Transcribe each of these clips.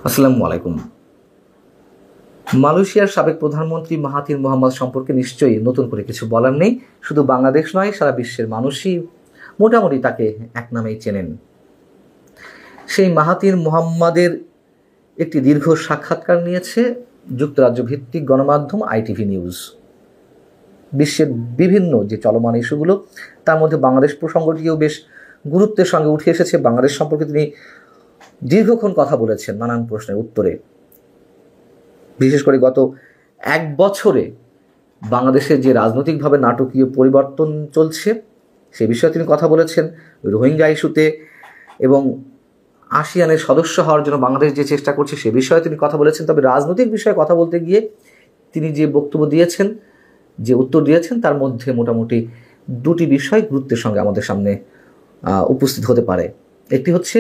আসসালামু আলাইকুম। মালয়েশিয়ার সাবেক প্রধানমন্ত্রী মাহাথির মোহাম্মদ সম্পর্কে নিশ্চয়ই নতুন করে কিছু বলার নেই। শুধু বাংলাদেশ নয়, সারা বিশ্বের মানুষই মোটামুটি তাকে এক নামেই চেনেন। সেই মাহাথির মোহাম্মদের একটি দীর্ঘ সাক্ষাৎকার নিয়েছে যুক্তরাজ্য ভিত্তিক গণমাধ্যম ITV নিউজ। বিশ্বের বিভিন্ন যে চলমান ইস্যুগুলো, তার মধ্যে বাংলাদেশ প্রসঙ্গটিও বেশ গুরুত্বের সঙ্গে উঠে এসেছে। বাংলাদেশ সম্পর্কে তিনি দীর্ঘক্ষণ কথা বলেছেন নানান প্রশ্নের উত্তরে। বিশেষ করে গত এক বছরে বাংলাদেশের যে রাজনৈতিকভাবে নাটকীয় পরিবর্তন চলছে সে বিষয়ে তিনি কথা বলেছেন। রোহিঙ্গা ইস্যুতে এবং আসিয়ানের সদস্য হওয়ার জন্য বাংলাদেশ যে চেষ্টা করছে সে বিষয়ে তিনি কথা বলেছেন। তবে রাজনৈতিক বিষয়ে কথা বলতে গিয়ে তিনি যে বক্তব্য দিয়েছেন, যে উত্তর দিয়েছেন, তার মধ্যে মোটামুটি দুটি বিষয় গুরুত্বের সঙ্গে আমাদের সামনে উপস্থিত হতে পারে। একটি হচ্ছে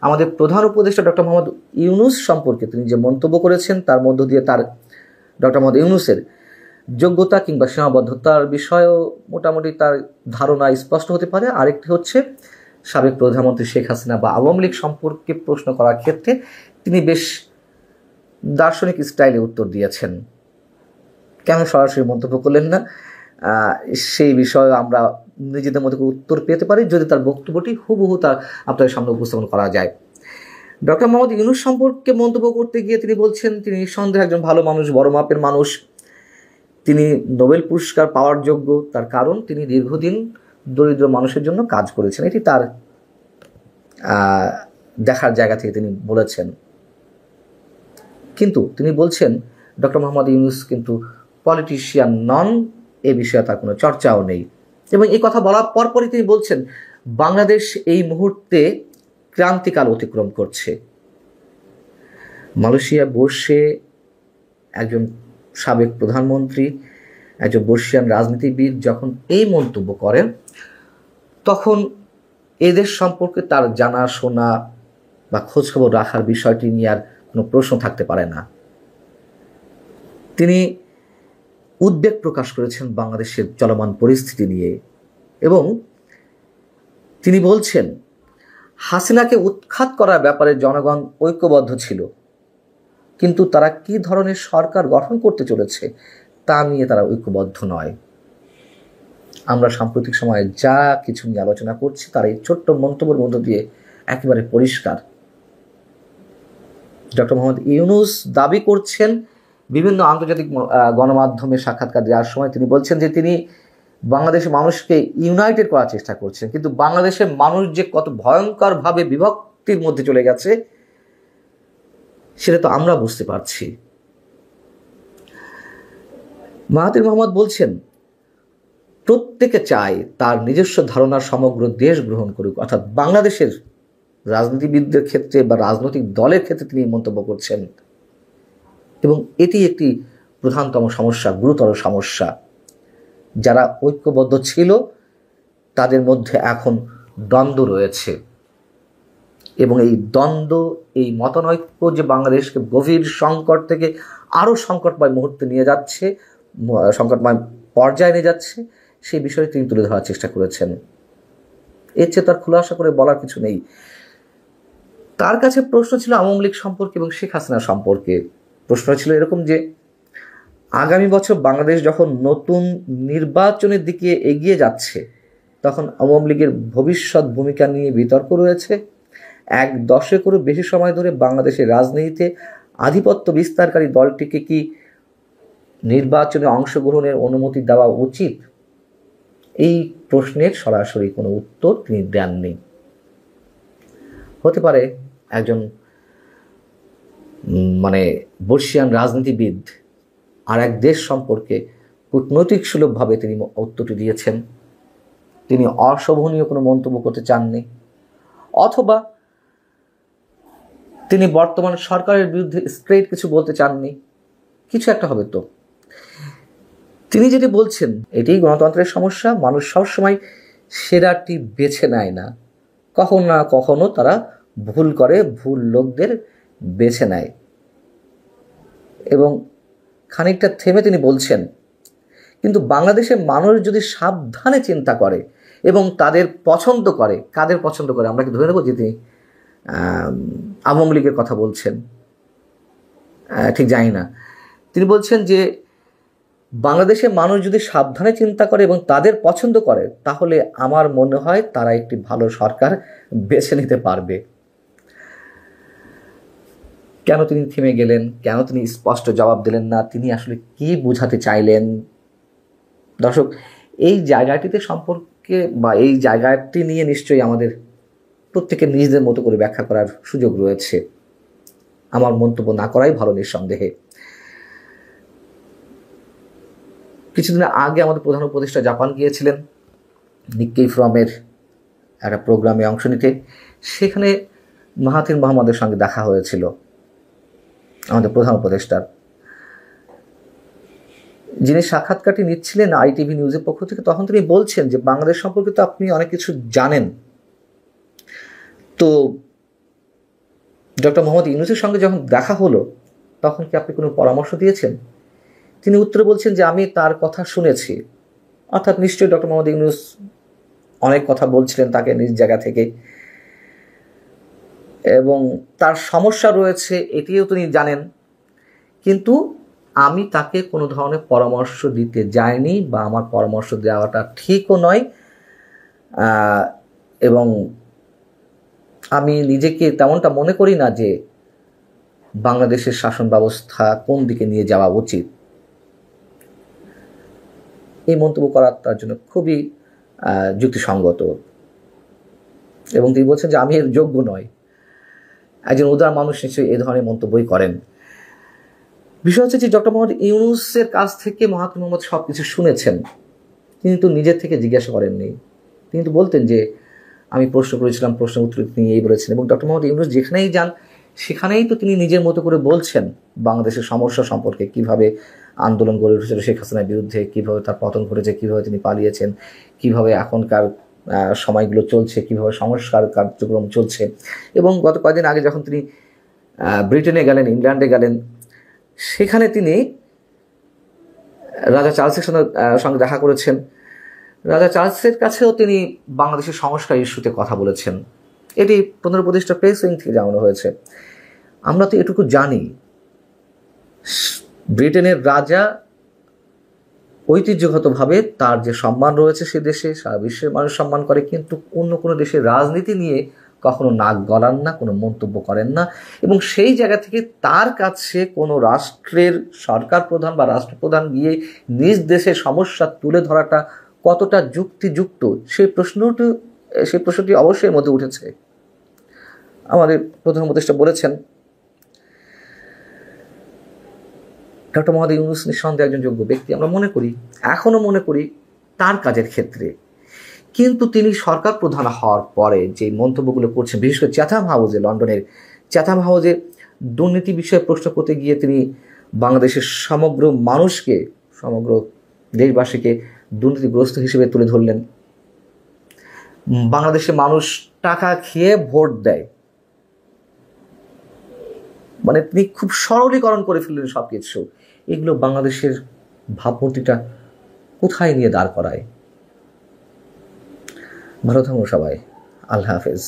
আমাদের প্রধান উপদেষ্টা ডক্টর মোহাম্মদ ইউনূস সম্পর্কে তিনি যে মন্তব্য করেছেন, তার মধ্য দিয়ে তার ডক্টর মোহাম্মদ ইউনূসের যোগ্যতা কিংবা সীমাবদ্ধতার বিষয়েও মোটামুটি তার ধারণা স্পষ্ট হতে পারে। আরেকটি হচ্ছে সাবেক প্রধানমন্ত্রী শেখ হাসিনা বা আওয়ামী লীগ সম্পর্কে প্রশ্ন করার ক্ষেত্রে তিনি বেশ দার্শনিক স্টাইলে উত্তর দিয়েছেন। কেন সরাসরি মন্তব্য করলেন না, সেই বিষয়ে আমরা নিজেদের মধ্যে উত্তর পেতে পারি যদি তার বক্তব্যটি হুবহু তার আপনাদের সামনে উপস্থাপন করা যায়। ডক্টর মোহাম্মদ ইউনূস সম্পর্কে মন্তব্য করতে গিয়ে তিনি বলছেন তিনি নিঃসন্দেহে একজন ভালো মানুষ, বড় মাপের মানুষ। তিনি নোবেল পুরস্কার পাওয়ার যোগ্য, তার কারণ তিনি দীর্ঘদিন দরিদ্র মানুষের জন্য কাজ করেছেন। এটি তার দেখার জায়গা থেকে তিনি বলেছেন। কিন্তু তিনি বলছেন ডক্টর মোহাম্মদ ইউনূস কিন্তু পলিটিশিয়ান নন, এ বিষয়ে তার কোনো চর্চাও নেই। এবং এই কথা বলার পরপরই তিনি বলছেন বাংলাদেশ এই মুহূর্তে ক্রান্তিকাল অতিক্রম করছে। মালয়েশিয়া বসে একজন সাবেক প্রধানমন্ত্রী, একজন বর্ষিয়ান রাজনীতিবিদ যখন এই মন্তব্য করেন, তখন এদেশ সম্পর্কে তার জানা শোনা বা খোঁজখবর রাখার বিষয়টি নিয়ে আর কোনো প্রশ্ন থাকতে পারে না। তিনি উদ্বেগ প্রকাশ করেছেন বাংলাদেশের চলমান পরিস্থিতি নিয়ে এবং তিনি বলছেন হাসিনাকে উৎখাত করার ব্যাপারে জনগণ ঐক্যবদ্ধ ছিল, কিন্তু তারা কি ধরনের সরকার গঠন করতে চলেছে তা নিয়ে তারা ঐক্যবদ্ধ নয়। আমরা সাম্প্রতিক সময়ে যা কিছু নিয়ে আলোচনা করছি তার এই ছোট্ট মন্তব্যের মধ্য দিয়ে একেবারে পরিষ্কার। ডক্টর মোহাম্মদ ইউনূস দাবি করছেন বিভিন্ন আন্তর্জাতিক গণমাধ্যমে সাক্ষাৎকার দেওয়ার সময় তিনি বলছেন যে তিনি বাংলাদেশের মানুষকে ইউনাইটেড করার চেষ্টা করছেন, কিন্তু বাংলাদেশের মানুষ যে কত ভয়ঙ্করভাবে বিভক্তির মধ্যে চলে গেছে সেটা তো আমরা বুঝতে পারছি। মাহাথির মোহাম্মদ বলছেন প্রত্যেকে চায় তার নিজস্ব ধারণার সমগ্র দেশ গ্রহণ করুক, অর্থাৎ বাংলাদেশের রাজনীতিবিদদের ক্ষেত্রে বা রাজনৈতিক দলের ক্ষেত্রে তিনি মন্তব্য করছেন। এবং এটি একটি প্রধানতম সমস্যা, গুরুতর সমস্যা। যারা ঐক্যবদ্ধ ছিল তাদের মধ্যে এখন দ্বন্দ্ব রয়েছে এবং এই দ্বন্দ্ব, এই মতানৈক্য যে বাংলাদেশকে গভীর সংকট থেকে আরও সংকটময় মুহূর্তে নিয়ে যাচ্ছে, সংকটময় পর্যায়ে নিয়ে যাচ্ছে, সেই বিষয়ে তিনি তুলে ধরার চেষ্টা করেছেন। এর চেয়ে তার খুলাসা করে বলার কিছু নেই। তার কাছে প্রশ্ন ছিল আওয়ামী লীগ সম্পর্কে এবং শেখ হাসিনা সম্পর্কে। প্রশ্ন ছিল এরকম যে আগামী বছর বাংলাদেশ যখন নতুন নির্বাচনের দিকে এগিয়ে যাচ্ছে তখন আওয়ামী লীগের ভবিষ্যৎ ভূমিকা নিয়ে বিতর্ক রয়েছে। এক দশকেরও বেশি সময় ধরে বাংলাদেশের রাজনীতিতে আধিপত্য বিস্তারকারী দলটিকে কি নির্বাচনে অংশগ্রহণের অনুমতি দেওয়া উচিত? এই প্রশ্নের সরাসরি কোনো উত্তর তিনি দেননি। হতে পারে একজন বর্ষিয়ান রাজনীতিবিদ আর এক দেশ সম্পর্কে কূটনৈতিক সুলভভাবে তিনি উত্তরটি দিয়েছেন, তিনি অশোভনীয় কোনো মন্তব্য করতে চাননি, অথবা তিনি বর্তমান সরকারের বিরুদ্ধে স্ট্রেট কিছু বলতে চাননি। কিছু একটা হবে তো। তিনি যেটি বলছেন এটি গণতন্ত্রের সমস্যা, মানুষ সবসময় সেরাটি বেছে নেয় না, কখনো না কখনো তারা ভুল করে, ভুল লোকদের বেছে নেয়। এবং খানিকটা থেমে তিনি বলছেন কিন্তু বাংলাদেশের মানুষ যদি সাবধানে চিন্তা করে এবং তাদের পছন্দ করে, কাদের পছন্দ করে, আমরা কি ধরে নেব যে তিনি আওয়ামী লীগের কথা বলছেন? ঠিক জানি না। তিনি বলছেন যে বাংলাদেশের মানুষ যদি সাবধানে চিন্তা করে এবং তাদের পছন্দ করে, তাহলে আমার মনে হয় তারা একটি ভালো সরকার বেছে নিতে পারবে। কেন তিনি থেমে গেলেন, কেন তিনি স্পষ্ট জবাব দিলেন না, তিনি আসলে কি বোঝাতে চাইলেন? দর্শক, এই জায়গাটিতে সম্পর্কে বা এই জায়গাটি নিয়ে নিশ্চয়ই আমাদের প্রত্যেকের নিজেদের মতো করে ব্যাখ্যা করার সুযোগ রয়েছে। আমার মন্তব্য না করাই ভালো নিঃসন্দেহে। কিছুদিন আগে আমাদের প্রধান উপদেষ্টা জাপান গিয়েছিলেন নিক্কেই ফোরামের একটা প্রোগ্রামে অংশ নিতে। সেখানে মাহাথির মোহাম্মদের সঙ্গে দেখা হয়েছিল আমাদের প্রধান উপদেষ্টার। যিনি সাক্ষাৎকারটি নিচ্ছিলেন ITV নিউজের পক্ষ থেকে, তখন তিনি বলছেন যে বাংলাদেশ সম্পর্কে তো আপনি অনেক কিছু জানেন, তো ডক্টর মোহাম্মদ ইউনূসের সঙ্গে যখন দেখা হলো তখন কি আপনি কোনো পরামর্শ দিয়েছেন? তিনি উত্তরে বলছেন যে আমি তার কথা শুনেছি। অর্থাৎ নিশ্চয়ই ডক্টর মোহাম্মদ ইউনূস অনেক কথা বলছিলেন তাকে নিজ জায়গা থেকে, এবং তার সমস্যা রয়েছে এটিও তিনি জানেন, কিন্তু আমি তাকে কোনো ধরনের পরামর্শ দিতে যাইনি বা আমার পরামর্শ দেওয়াটা ঠিকও নয়, এবং আমি নিজেকে তেমনটা মনে করি না যে বাংলাদেশের শাসন ব্যবস্থা কোন দিকে নিয়ে যাওয়া উচিত। এই মন্তব্য করা তার জন্য খুবই যুক্তিসঙ্গত, এবং তিনি বলছেন যে আমি এর যোগ্য নয়। একজন উদার মানুষ নিশ্চয়ই এ ধরনের মন্তব্যই করেন। বিষয় হচ্ছে যে ডক্টর মোহাম্মদ ইউনূসের কাছ থেকে মাহাথির মোহাম্মদ সব কিছু শুনেছেন, কিন্তু নিজের থেকে জিজ্ঞাসা করেননি। তিনি তো বলতেন যে আমি প্রশ্ন করেছিলাম, প্রশ্নের উত্তর তিনি এই বলেছেন, এবং ডক্টর মোহাম্মদ ইউনূস যেখানেই যান সেখানেই তো তিনি নিজের মতো করে বলছেন বাংলাদেশের সমস্যা সম্পর্কে, কিভাবে আন্দোলন গড়ে উঠেছিল শেখ হাসিনার বিরুদ্ধে, কিভাবে তার পতন ঘটেছে, কিভাবে তিনি পালিয়েছেন, কিভাবে এখনকার সময়গুলো চলছে, কিভাবে সংস্কার কার্যক্রম চলছে। এবং গত কয়েকদিন আগে যখন তিনি ব্রিটেনে গেলেন, ইংল্যান্ডে গেলেন, সেখানে তিনি রাজা চার্লসের সঙ্গে দেখা করেছেন। রাজা চার্লসের কাছেও তিনি বাংলাদেশের সংস্কার ইস্যুতে কথা বলেছেন। এটি প্রধান উপদেষ্টা প্রেস উইং থেকে জানানো হয়েছে। আমরা তো এটুকু জানি, ব্রিটেনের রাজা ঐতিহ্যগতভাবে তার যে সম্মান রয়েছে সে দেশে সারা বিশ্বের মানুষ সম্মান করে, কিন্তু অন্য কোনো দেশের রাজনীতি নিয়ে কখনো নাক গলান না, কোনো মন্তব্য করেন না। এবং সেই জায়গা থেকে তার কাছে কোনো রাষ্ট্রের সরকার প্রধান বা রাষ্ট্রপ্রধান গিয়ে নিজ দেশের সমস্যা তুলে ধরাটা কতটা যুক্তিযুক্ত সেই প্রশ্নটি অবশ্যই মধ্যে উঠেছে। আমাদের প্রধান উপদেষ্টা বলেছেন ডক্টর মোহাম্মদ ইউনূস নিঃসন্দেহে একজন যোগ্য ব্যক্তি, আমরা মনে করি, এখনও মনে করি তার কাজের ক্ষেত্রে। কিন্তু তিনি সরকার প্রধান হওয়ার পরে যে মন্তব্যগুলো করছেন, বিশেষ করে চ্যাথাম হাউসে, লন্ডনের চ্যাথাম হাউসে দুর্নীতি বিষয়ে প্রশ্ন করতে গিয়ে তিনি বাংলাদেশের সমগ্র মানুষকে, সমগ্র দেশবাসীকে দুর্নীতিগ্রস্ত হিসেবে তুলে ধরলেন। বাংলাদেশের মানুষ টাকা খেয়ে ভোট দেয়, মানে তিনি খুব সরলীকরণ করে ফেললেন সব কিছু। এগুলো বাংলাদেশের ভাবমূর্তিটা কোথায় নিয়ে দাঁড় করায়? ভালো থাকুন সবাই, আল্লাহ হাফেজ।